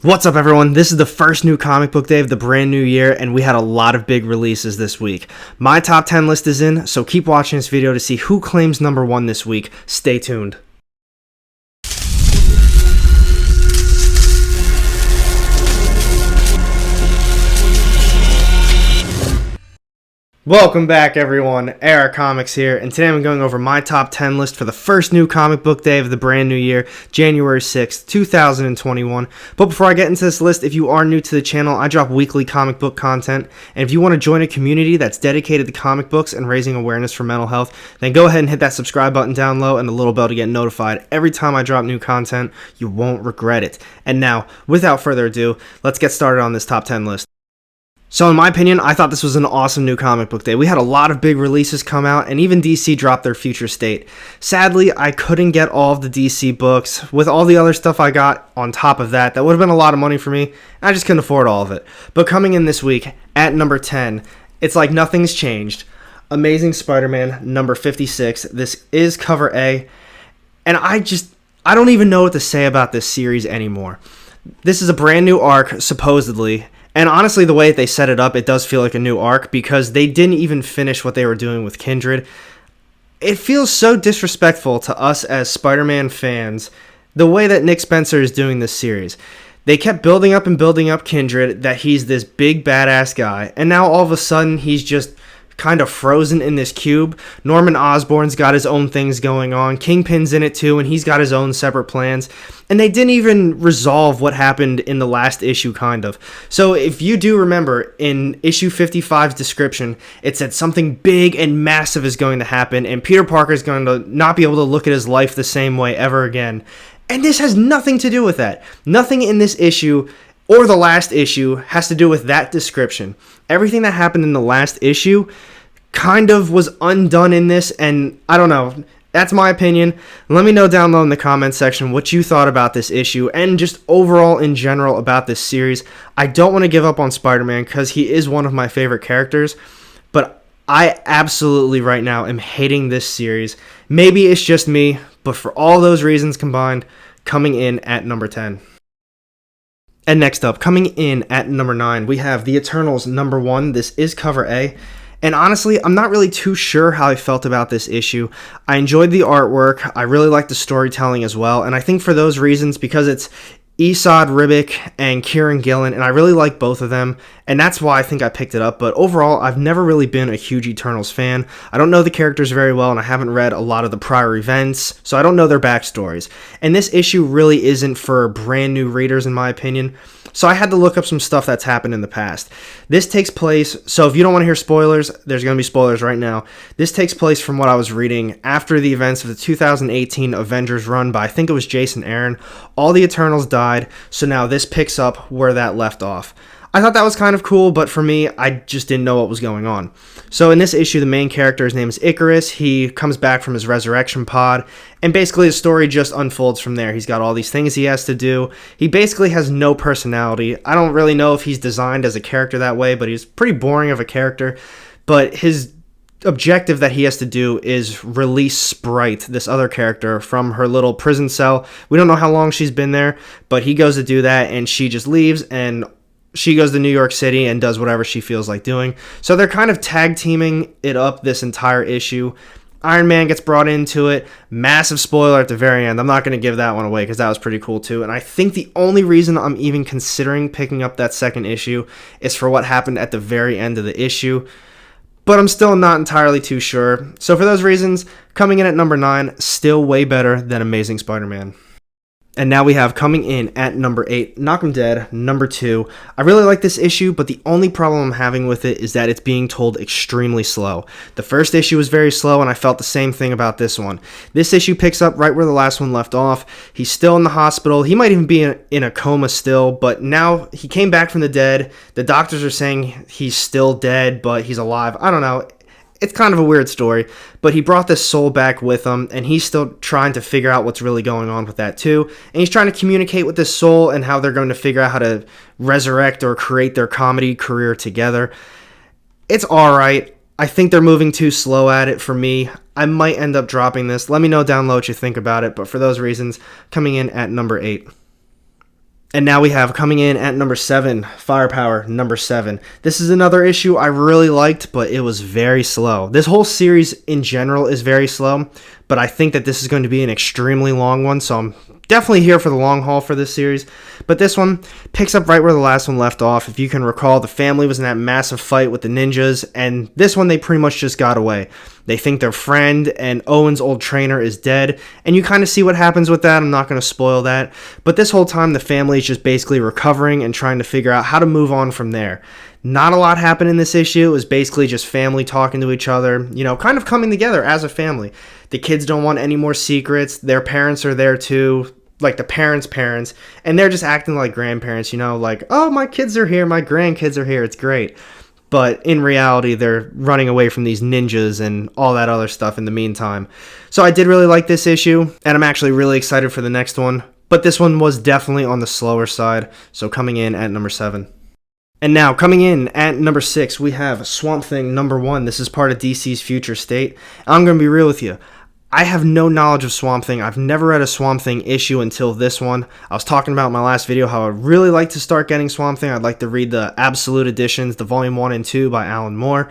What's up, everyone? This is the first new comic book day of the brand new year, and we had a lot of big releases this week. My top 10 list is in, so keep watching this video to see who claims number 1 this week. Stay tuned. Welcome back, everyone. AR Comics here, and today I'm going over my top 10 list for the first new comic book day of the brand new year, January 6th, 2021. But before I get into this list, if you are new to the channel, I drop weekly comic book content, and if you want to join a community that's dedicated to comic books and raising awareness for mental health, then go ahead and hit that subscribe button down low and the little bell to get notified every time I drop new content. You won't regret it. And now, without further ado, let's get started on this top 10 list. So in my opinion, I thought this was an awesome new comic book day. We had a lot of big releases come out, and even DC dropped their future state. Sadly, I couldn't get all of the DC books. With all the other stuff I got on top of that, that would have been a lot of money for me, and I just couldn't afford all of it. But coming in this week, at number 10, it's like nothing's changed. Amazing Spider-Man, number 56. This is cover A, and I don't even know what to say about this series anymore. This is a brand new arc, supposedly. And honestly, the way they set it up, it does feel like a new arc because they didn't even finish what they were doing with Kindred. It feels so disrespectful to us as Spider-Man fans, the way that Nick Spencer is doing this series. They kept building up and building up Kindred, that he's this big badass guy, and now all of a sudden he's just kind of frozen in this cube. Norman Osborn's got his own things going on. Kingpin's in it too, and he's got his own separate plans. And they didn't even resolve what happened in the last issue, kind of. So if you do remember, in issue 55's description, it said something big and massive is going to happen, and Peter Parker's going to not be able to look at his life the same way ever again. And this has nothing to do with that. Nothing in this issue or the last issue has to do with that description. Everything that happened in the last issue kind of was undone in this, and I don't know. That's my opinion. Let me know down low in the comments section what you thought about this issue and just overall in general about this series. I don't want to give up on Spider-Man because he is one of my favorite characters, but I absolutely right now am hating this series. Maybe it's just me, but for all those reasons combined, coming in at number 10. And next up, coming in at number 9, we have The Eternals number 1. This is cover A. And honestly, I'm not really too sure how I felt about this issue. I enjoyed the artwork. I really liked the storytelling as well. And I think for those reasons, because it's Esad Ribic and Kieran Gillen, and I really like both of them, and that's why I think I picked it up. But overall, I've never really been a huge Eternals fan. I don't know the characters very well, and I haven't read a lot of the prior events, so I don't know their backstories. And this issue really isn't for brand new readers, in my opinion. So I had to look up some stuff that's happened in the past. This takes place, so if you don't want to hear spoilers, there's going to be spoilers right now. This takes place from what I was reading after the events of the 2018 Avengers run by, I think it was Jason Aaron. All the Eternals died, so now this picks up where that left off. I thought that was kind of cool, but for me, I just didn't know what was going on. So in this issue, the main character's name is Icarus. He comes back from his resurrection pod, and basically the story just unfolds from there. He's got all these things he has to do. He basically has no personality. I don't really know if he's designed as a character that way, but he's pretty boring of a character. But his objective that he has to do is release Sprite, this other character, from her little prison cell. We don't know how long she's been there, but he goes to do that, and she just leaves, and she goes to New York City and does whatever she feels like doing. So they're kind of tag teaming it up this entire issue. Iron Man gets brought into it. Massive spoiler at the very end. I'm not going to give that one away because that was pretty cool too. And I think the only reason I'm even considering picking up that second issue is for what happened at the very end of the issue. But I'm still not entirely too sure. So for those reasons, coming in at number 9, still way better than Amazing Spider-Man. And now we have coming in at number 8, Knock 'em Dead, number 2. I really like this issue, but the only problem I'm having with it is that it's being told extremely slow. The first issue was very slow, and I felt the same thing about this one. This issue picks up right where the last one left off. He's still in the hospital. He might even be in a coma still, but now he came back from the dead. The doctors are saying he's still dead, but he's alive. I don't know. It's kind of a weird story, but he brought this soul back with him, and he's still trying to figure out what's really going on with that too. And he's trying to communicate with this soul and how they're going to figure out how to resurrect or create their comedy career together. It's alright. I think they're moving too slow at it for me. I might end up dropping this. Let me know down low what you think about it, but for those reasons, coming in at number 8. And now we have coming in at number 7, Firepower number 7. This is another issue I really liked, but it was very slow. This whole series in general is very slow, but I think that this is going to be an extremely long one, so I'm definitely here for the long haul for this series. But this one picks up right where the last one left off. If you can recall, the family was in that massive fight with the ninjas, and this one they pretty much just got away. They think their friend and Owen's old trainer is dead, and you kind of see what happens with that. I'm not going to spoil that. But this whole time, the family is just basically recovering and trying to figure out how to move on from there. Not a lot happened in this issue. It was basically just family talking to each other, kind of coming together as a family. The kids don't want any more secrets. Their parents are there too, like the parents, and they're just acting like grandparents, like, oh, my kids are here, my grandkids are here, it's great. But in reality, they're running away from these ninjas and all that other stuff in the meantime. So I did really like this issue, and I'm actually really excited for the next one. But this one was definitely on the slower side, so coming in at number 7. And now, coming in at number 6, we have Swamp Thing number 1. This is part of DC's Future State. I'm going to be real with you. I have no knowledge of Swamp Thing. I've never read a Swamp Thing issue until this one. I was talking about in my last video how I'd really like to start getting Swamp Thing. I'd like to read the Absolute Editions, the Volume 1 and 2 by Alan Moore.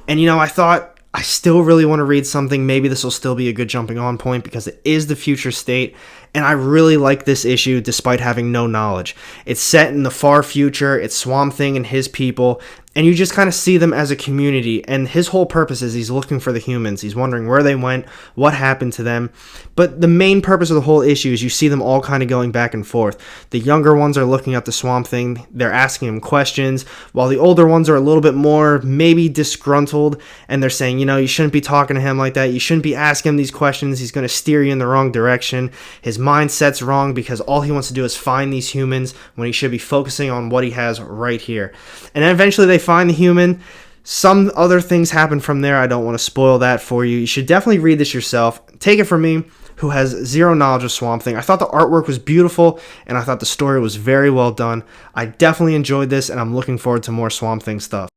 And I thought I still really want to read something. Maybe this will still be a good jumping on point because it is the future state. And I really like this issue despite having no knowledge. It's set in the far future. It's Swamp Thing and his people. And you just kind of see them as a community, and his whole purpose is he's looking for the humans. He's wondering where they went, what happened to them. But the main purpose of the whole issue is you see them all kind of going back and forth. The younger ones are looking at the Swamp Thing. They're asking him questions, while the older ones are a little bit more maybe disgruntled, and they're saying, you shouldn't be talking to him like that. You shouldn't be asking him these questions. He's going to steer you in the wrong direction. His mindset's wrong because all he wants to do is find these humans when he should be focusing on what he has right here. And then eventually they find the human. Some other things happen from there. I don't want to spoil that for you. You should definitely read this yourself. Take it from me, who has zero knowledge of Swamp Thing. I thought the artwork was beautiful, and I thought the story was very well done. I definitely enjoyed this, and I'm looking forward to more Swamp Thing stuff.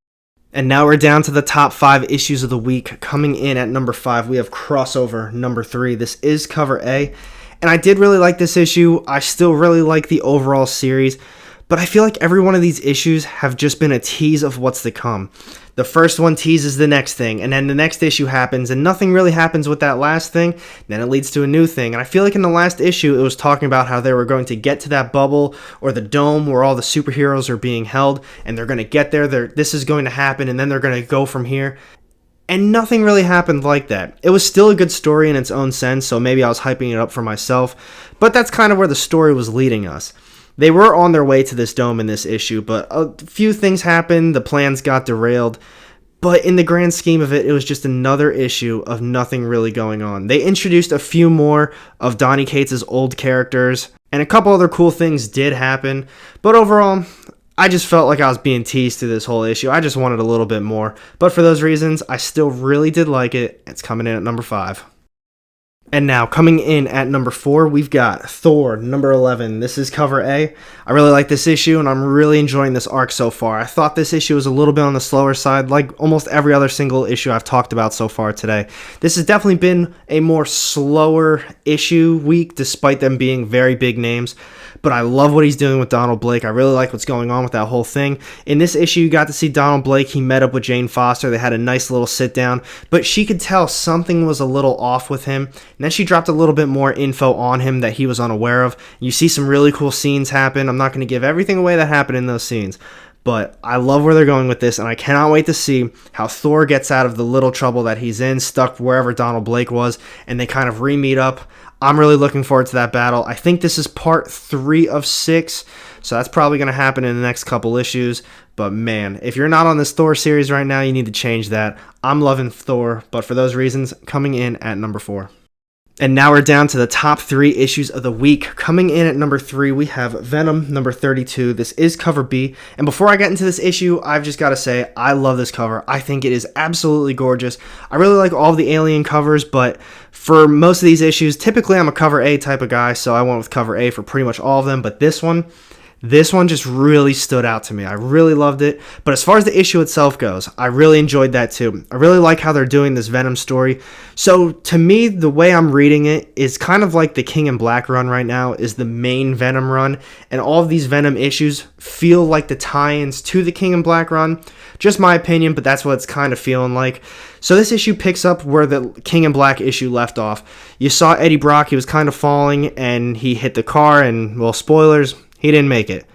And now we're down to the top 5 issues of the week. Coming in at number 5, we have Crossover number 3. This is cover A, and I did really like this issue. I still really like the overall series, but I feel like every one of these issues have just been a tease of what's to come. The first one teases the next thing, and then the next issue happens, and nothing really happens with that last thing. Then it leads to a new thing, and I feel like in the last issue, it was talking about how they were going to get to that bubble or the dome where all the superheroes are being held, and they're going to get there. This is going to happen, and then they're going to go from here. And nothing really happened like that. It was still a good story in its own sense, so maybe I was hyping it up for myself, but that's kind of where the story was leading us. They were on their way to this dome in this issue, but a few things happened, the plans got derailed, but in the grand scheme of it, it was just another issue of nothing really going on. They introduced a few more of Donny Cates' old characters, and a couple other cool things did happen, but overall, I just felt like I was being teased through this whole issue. I just wanted a little bit more, but for those reasons, I still really did like it. It's coming in at number 5. And now, coming in at number 4, we've got Thor, number 11. This is cover A. I really like this issue, and I'm really enjoying this arc so far. I thought this issue was a little bit on the slower side, like almost every other single issue I've talked about so far today. This has definitely been a more slower issue week, despite them being very big names. But I love what he's doing with Donald Blake. I really like what's going on with that whole thing. In this issue, you got to see Donald Blake. He met up with Jane Foster. They had a nice little sit down, but she could tell something was a little off with him. And then she dropped a little bit more info on him that he was unaware of. You see some really cool scenes happen. I'm not going to give everything away that happened in those scenes, but I love where they're going with this, and I cannot wait to see how Thor gets out of the little trouble that he's in, stuck wherever Donald Blake was, and they kind of re-meet up. I'm really looking forward to that battle. I think this is part 3 of 6, so that's probably going to happen in the next couple issues. But man, if you're not on this Thor series right now, you need to change that. I'm loving Thor, but for those reasons, coming in at number 4. And now we're down to the top 3 issues of the week. Coming in at number 3, we have Venom, number 32. This is cover B. And before I get into this issue, I've just got to say, I love this cover. I think it is absolutely gorgeous. I really like all of the Alien covers, but for most of these issues, typically I'm a cover A type of guy, so I went with cover A for pretty much all of them. But this one, This one just really stood out to me. I really loved it. But as far as the issue itself goes, I really enjoyed that too. I really like how they're doing this Venom story. So to me, the way I'm reading it is kind of like the King in Black run right now is the main Venom run. And all of these Venom issues feel like the tie-ins to the King in Black run. Just my opinion, but that's what it's kind of feeling like. So this issue picks up where the King in Black issue left off. You saw Eddie Brock, he was kind of falling and he hit the car and, well, spoilers, he didn't make it.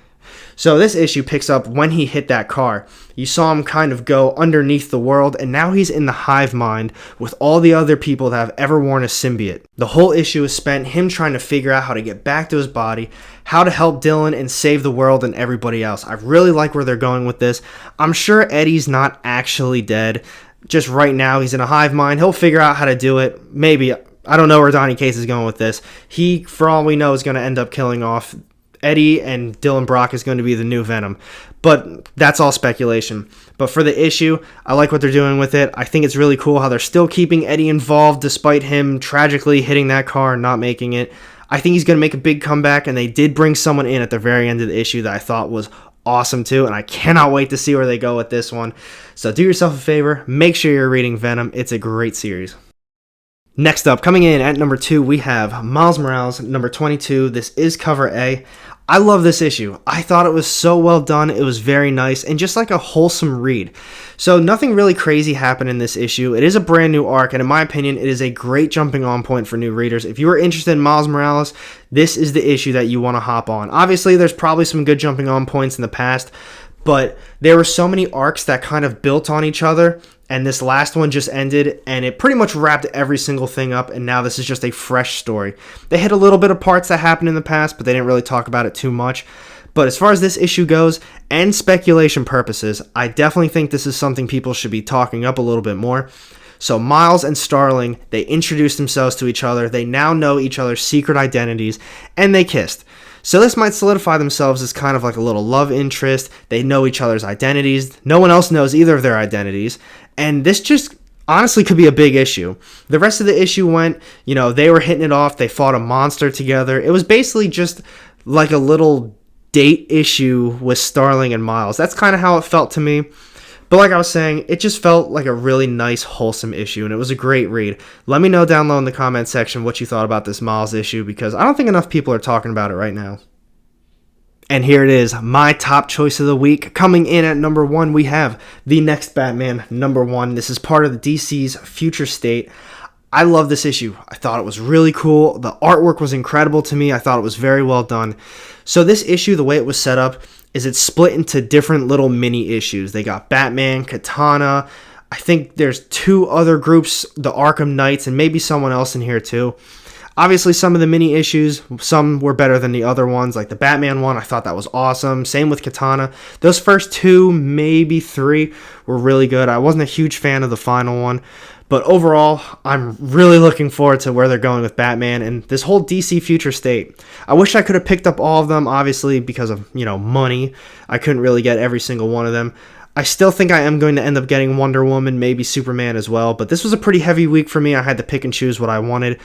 So this issue picks up when he hit that car. You saw him kind of go underneath the world, and now he's in the hive mind with all the other people that have ever worn a symbiote. The whole issue is spent him trying to figure out how to get back to his body, how to help Dylan and save the world and everybody else. I really like where they're going with this. I'm sure Eddie's not actually dead. Just right now, he's in a hive mind. He'll figure out how to do it. Maybe. I don't know where Donny Cates is going with this. He, for all we know, is going to end up killing off Eddie, and Dylan Brock is going to be the new Venom. But that's all speculation. But for the issue, I like what they're doing with it. I think it's really cool how they're still keeping Eddie involved despite him tragically hitting that car and not making it. I think he's going to make a big comeback, and they did bring someone in at the very end of the issue that I thought was awesome too, and I cannot wait to see where they go with this one. So do yourself a favor, make sure you're reading Venom. It's a great series. Next up, coming in at number 2, we have Miles Morales, number 22. This is cover A. I love this issue. I thought it was so well done. It was very nice and just like a wholesome read. So nothing really crazy happened in this issue. It is a brand new arc, and in my opinion, it is a great jumping on point for new readers. If you are interested in Miles Morales, this is the issue that you want to hop on. Obviously, there's probably some good jumping on points in the past, but there were so many arcs that kind of built on each other, and this last one just ended, and it pretty much wrapped every single thing up, and now this is just a fresh story. They hit a little bit of parts that happened in the past, but they didn't really talk about it too much. But as far as this issue goes, and speculation purposes, I definitely think this is something people should be talking up a little bit more. So Miles and Starling, they introduced themselves to each other, they now know each other's secret identities, and they kissed. So this might solidify themselves as kind of like a little love interest. They know each other's identities. No one else knows either of their identities. And this just honestly could be a big issue. The rest of the issue went, they were hitting it off. They fought a monster together. It was basically just like a little date issue with Starling and Miles. That's kind of how it felt to me. But like I was saying, it just felt like a really nice, wholesome issue, and it was a great read. Let me know down low in the comment section what you thought about this Miles issue, because I don't think enough people are talking about it right now. And here it is, my top choice of the week. Coming in at number 1, we have The Next Batman, number 1. This is part of the DC's Future State. I love this issue. I thought it was really cool. The artwork was incredible to me. I thought it was very well done. So this issue, the way it was set up, is it's split into different little mini issues. They got Batman, Katana. I think there's 2 other groups, the Arkham Knights, and maybe someone else in here too. Obviously, some of the mini issues, some were better than the other ones. Like the Batman one, I thought that was awesome. Same with Katana. Those first 2, maybe 3, were really good. I wasn't a huge fan of the final one. But overall, I'm really looking forward to where they're going with Batman and this whole DC Future State. I wish I could have picked up all of them, obviously, because of, money. I couldn't really get every single one of them. I still think I am going to end up getting Wonder Woman, maybe Superman as well. But this was a pretty heavy week for me. I had to pick and choose what I wanted.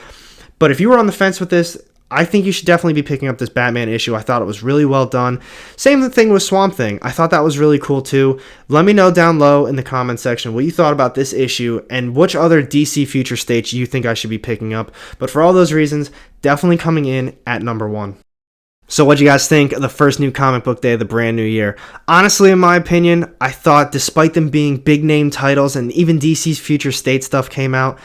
But if you were on the fence with this, I think you should definitely be picking up this Batman issue. I thought it was really well done. Same thing with Swamp Thing. I thought that was really cool too. Let me know down low in the comment section what you thought about this issue and which other DC Future States you think I should be picking up. But for all those reasons, definitely coming in at number 1. So what do you guys think of the first new comic book day of the brand new year? Honestly, in my opinion, I thought despite them being big name titles and even DC's Future State stuff came out,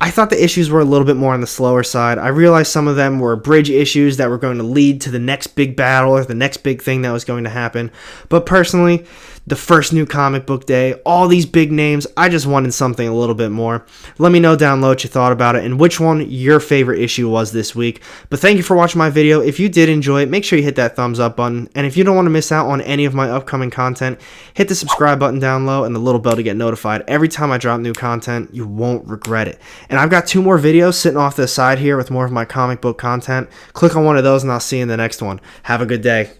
I thought the issues were a little bit more on the slower side. I realized some of them were bridge issues that were going to lead to the next big battle or the next big thing that was going to happen. But personally, the first new comic book day, all these big names, I just wanted something a little bit more. Let me know down low what you thought about it and which one your favorite issue was this week. But thank you for watching my video. If you did enjoy it, make sure you hit that thumbs up button. And if you don't want to miss out on any of my upcoming content, hit the subscribe button down low and the little bell to get notified every time I drop new content. You won't regret it. And I've got 2 more videos sitting off to the side here with more of my comic book content. Click on one of those and I'll see you in the next one. Have a good day.